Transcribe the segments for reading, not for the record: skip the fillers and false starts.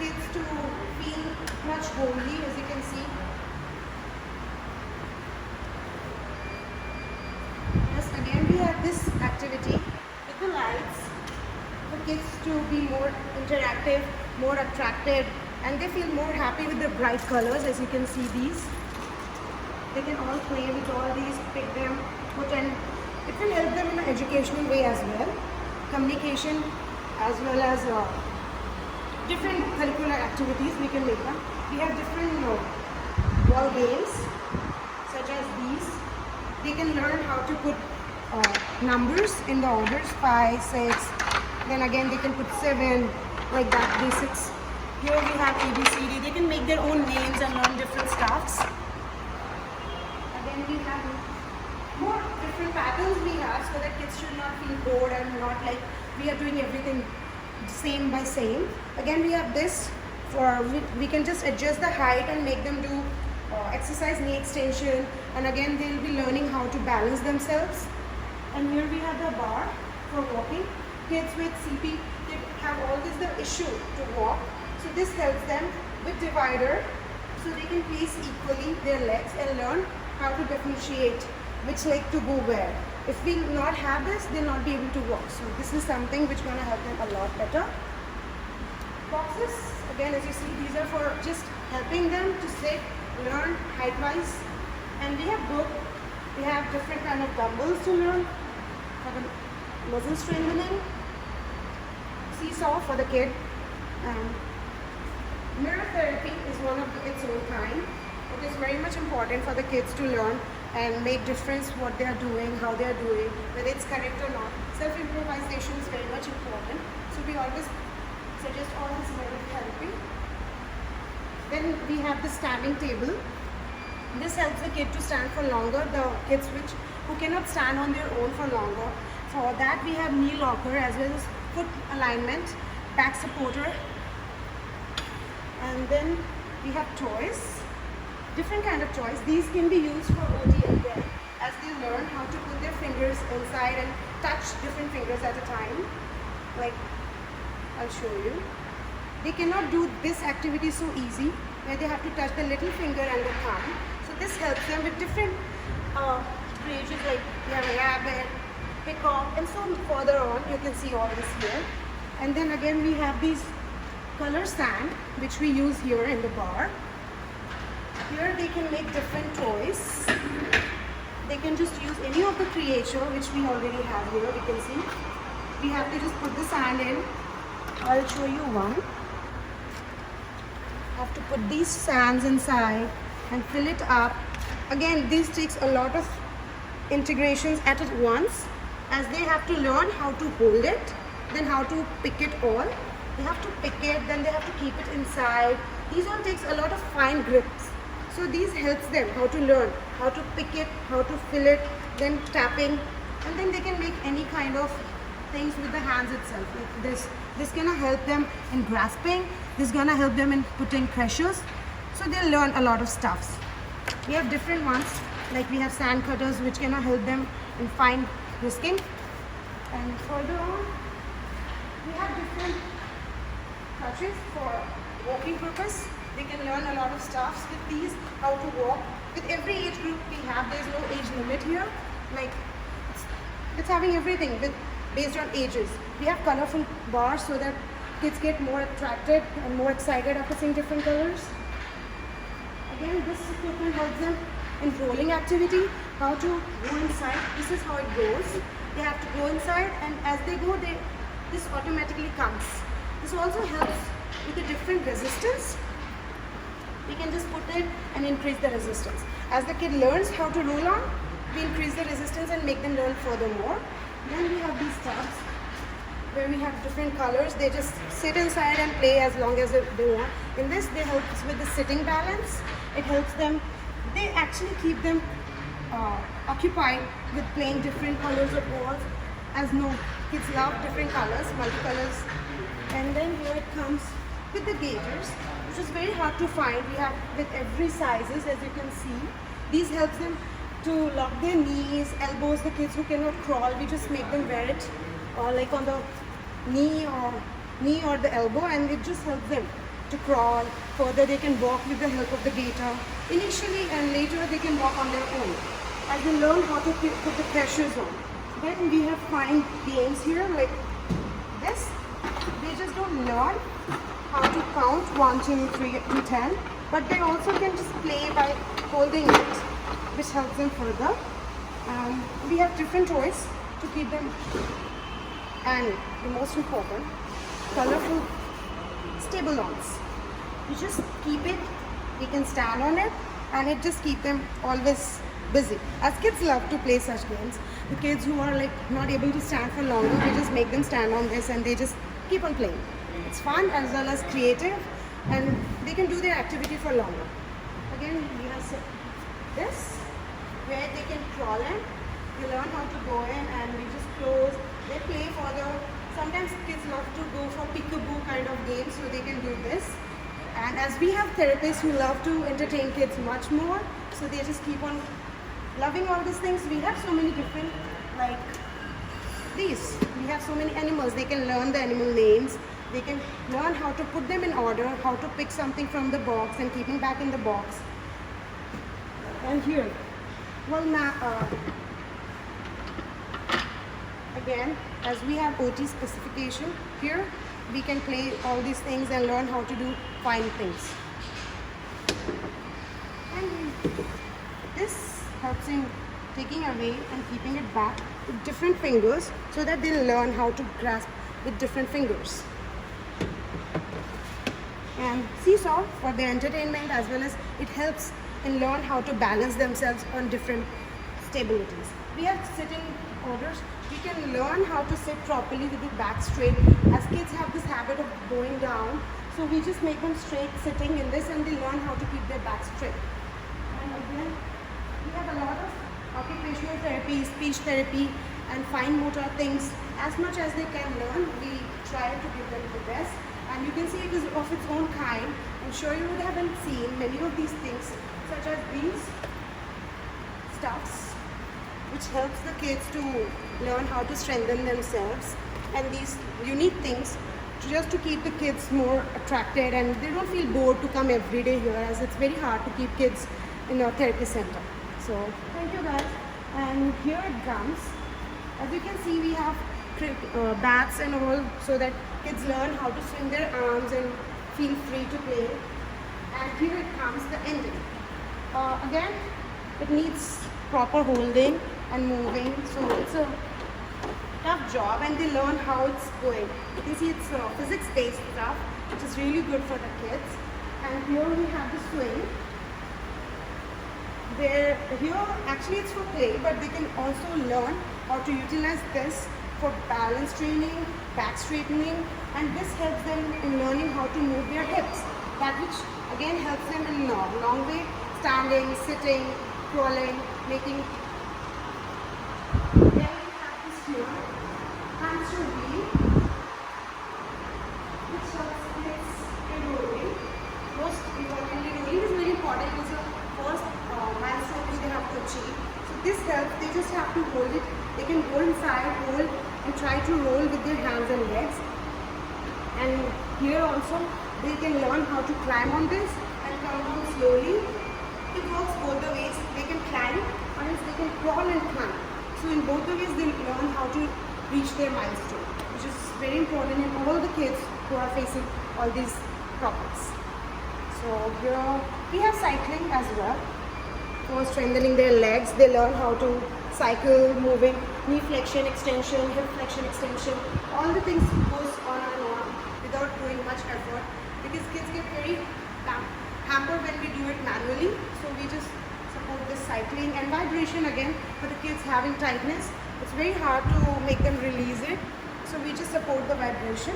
kids to feel much homely, as you can see. Yes, again we have this activity with the lights for kids to be more interactive, more attractive, and they feel more happy with the bright colors. As you can see, these they can all play with all these, pick them, put in. It will help them in an educational way as well, communication, as well as different curricular activities we can make them. We have different ball games such as these. They can learn how to put numbers in the orders, 5, 6, then again they can put 7, like that, basics. Here we have ABCD. They can make their own names and learn different stuffs. Again we have more different patterns we have, so that kids should not feel bored and not like we are doing everything same by same. Again we have this for we can just adjust the height and make them do exercise knee extension, and again they will be learning how to balance themselves. And here we have the bar for walking. Kids with CP, they have always the issue to walk, so this helps them with divider, so they can place equally their legs and learn how to differentiate which leg to go where. If we not have this, they'll not be able to walk. So this is something which gonna help them a lot better. Boxes, again as you see, these are for just helping them to sit, learn height-wise. And we have both, we have different kind of dumbbells to learn for the muscle strengthening. Seesaw for the kid. Mirror therapy is one of its own kind. It is very much important for the kids to learn and make difference what they are doing, how they are doing, whether it's correct or not. Self-improvisation is very much important. So we always suggest all this mirror therapy. Then we have the standing table. This helps the kid to stand for longer. The kids who cannot stand on their own for longer. For that we have knee locker as well as foot alignment, back supporter. And then we have toys. Different kind of toys. These can be used for OT again, as they learn how to put their fingers inside and touch different fingers at a time. Like, I'll show you. They cannot do this activity so easy, where they have to touch the little finger and the thumb. So this helps them with different creations, like we have a rabbit, peacock, and so further on. You can see all this here. And then again we have these color sand, which we use here in the bar. Here they can make different toys. They can just use any of the creature which we already have here. You can see we have to just put the sand in. I'll show you one. Have to put these sands inside and fill it up. Again, this takes a lot of integrations at once, as they have to learn how to hold it, then how to pick it all. They have to pick it, then they have to keep it inside. These all takes a lot of fine grips. So these helps them how to learn, how to pick it, how to fill it, then tapping, and then they can make any kind of things with the hands itself. Like this gonna help them in grasping. This is gonna help them in putting pressures. So they'll learn a lot of stuffs. We have different ones, like we have sand cutters, which gonna help them in fine whisking. And further on, we have different crutches for walking purpose. They can learn a lot of stuffs with these, how to walk. With every age group we have, there's no age limit here. Like it's having everything based on ages. We have colorful bars so that kids get more attracted and more excited after seeing different colors. Again, this equipment helps them in rolling activity, how to go inside. This is how it goes. They have to go inside, and as they go, this automatically comes. This also helps with a different resistance. We can just put it and increase the resistance. As the kid learns how to roll on, we increase the resistance and make them learn furthermore. Then we have these tubs where we have different colors. They just sit inside and play as long as they want. In this, they help with the sitting balance. It helps them, they actually keep them occupied with playing different colors of balls. As no, kids love different colors, multicolors. And then here it comes with the gaiters, which is very hard to find. We have with every sizes, as you can see. These helps them to lock their knees, elbows. The kids who cannot crawl, we just make them wear it like on the knee or the elbow, and it just helps them to crawl. Further, they can walk with the help of the gaiter. Initially and later, they can walk on their own as they learn how to put the pressures on. Then we have fine games here like this. They just don't learn how to count 1, 2, 3 to 10, but they also can just play by holding it, which helps them further. We have different toys to keep them, and the most important, colorful stable lawns. You just keep it, you can stand on it, and it just keep them always busy. As kids love to play such games. The kids who are like not able to stand for longer, we just make them stand on this and they just keep on playing. It's fun as well as creative, and they can do their activity for longer. Again, we have this where they can crawl in. They learn how to go in, and we just close. They play further. Sometimes kids love to go for peekaboo kind of games, so they can do this. And as we have therapists who love to entertain kids much more, so they just keep on loving all these things. We have so many different, like these. We have so many animals. They can learn the animal names. They can learn how to put them in order, how to pick something from the box and keeping back in the box. And here, well now, again, as we have OT specification, here we can play all these things and learn how to do fine things. And this helps in taking away and keeping it back with different fingers so that they'll learn how to grasp with different fingers. And seesaw for their entertainment, as well as it helps in learn how to balance themselves on different stabilities. We have sitting orders. We can learn how to sit properly with the back straight, as kids have this habit of going down. So we just make them straight sitting in this, and they learn how to keep their back straight. And again, we have a lot of occupational therapy, speech therapy, and fine motor things. As much as they can learn, we try to give them the best. And you can see it is of its own kind. I'm sure you would haven't seen many of these things, such as these stuffs, which helps the kids to learn how to strengthen themselves, and these unique things just to keep the kids more attracted, and they don't feel bored to come every day here, as it's very hard to keep kids in a therapy center. So thank you guys. And here it comes. As you can see, we have bats and all, so that kids learn how to swing their arms and feel free to play. And here it comes, the ending. Again, it needs proper holding and moving, so it's a tough job, and they learn how it's going. You can see it's physics-based stuff, which is really good for the kids. And here we have the swing. Here actually it's for play, but they can also learn how to utilize this for balance training, back straightening, and this helps them in learning how to move their hips. That which again helps them in long way, standing, sitting, crawling, making. Then we have this here, hamster wheel, which helps kids in rolling. Most importantly, rolling is very important. It's the first milestone which they have to achieve. So this helps. They just have to hold it. They can go inside, hold, and try to roll with their hands and legs. And here also they can learn how to climb on this and come down slowly. It works both the ways. They can climb, or else they can crawl and climb. So in both the ways, they learn how to reach their milestone, which is very important in all the kids who are facing all these problems. So here we have cycling as well. For strengthening their legs, they learn how to cycle, moving, knee flexion, extension, hip flexion, extension. All the things goes on and on without doing much effort, because kids get very hampered when we do it manually. So we just support this cycling. And vibration, again, for the kids having tightness, it's very hard to make them release it. So we just support the vibration.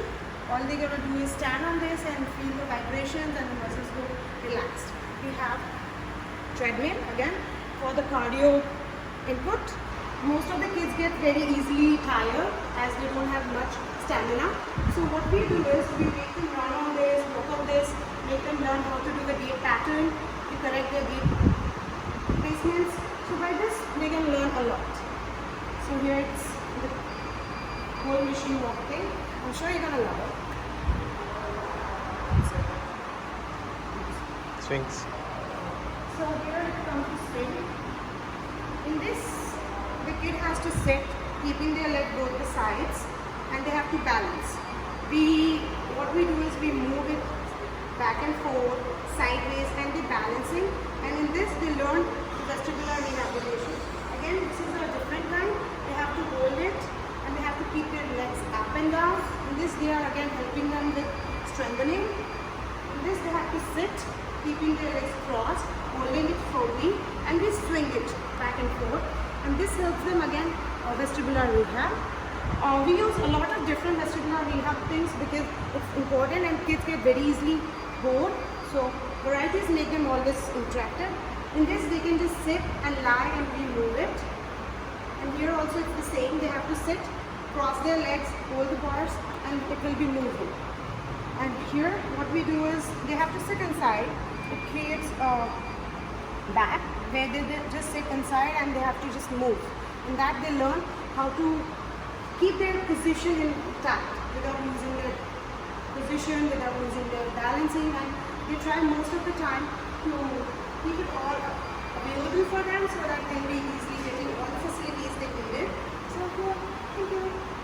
All they're going to do is stand on this and feel the vibrations, and the muscles go relaxed. We have treadmill again for the cardio input. Most of the kids get very easily tired as they don't have much stamina. So what we do is we make them run on this, walk on this, make them learn how to do the gait pattern, to correct their gait placements. So by this they can learn a lot. So here it's the whole machine walk thing. I'm sure you're gonna love it. swings. So here it comes to swing. In this, the kid has to sit, keeping their leg both the sides, and they have to balance. What we do is we move it back and forth, sideways, and the balancing. And in this, they learn vestibular rehabilitation. Again, this is a different kind. They have to hold it, and they have to keep their legs up and down. In this, they are again helping them with strengthening. In this, they have to sit, keeping their legs crossed, holding it firmly, and we swing it back and forth. And this helps them again vestibular rehab. We use a lot of different vestibular rehab things because it's important and kids get very easily bored. So varieties make them always interactive. In this, they can just sit and lie and we move it. And here also it's the same. They have to sit, cross their legs, hold the bars, and it will be moving. And here what we do is they have to sit inside. It creates a back where they just sit inside and they have to just move. In that they learn how to keep their position intact without losing their position, without losing their balancing, and they try most of the time to keep it all available for them so that they can be easily getting all the facilities they needed. So, thank you.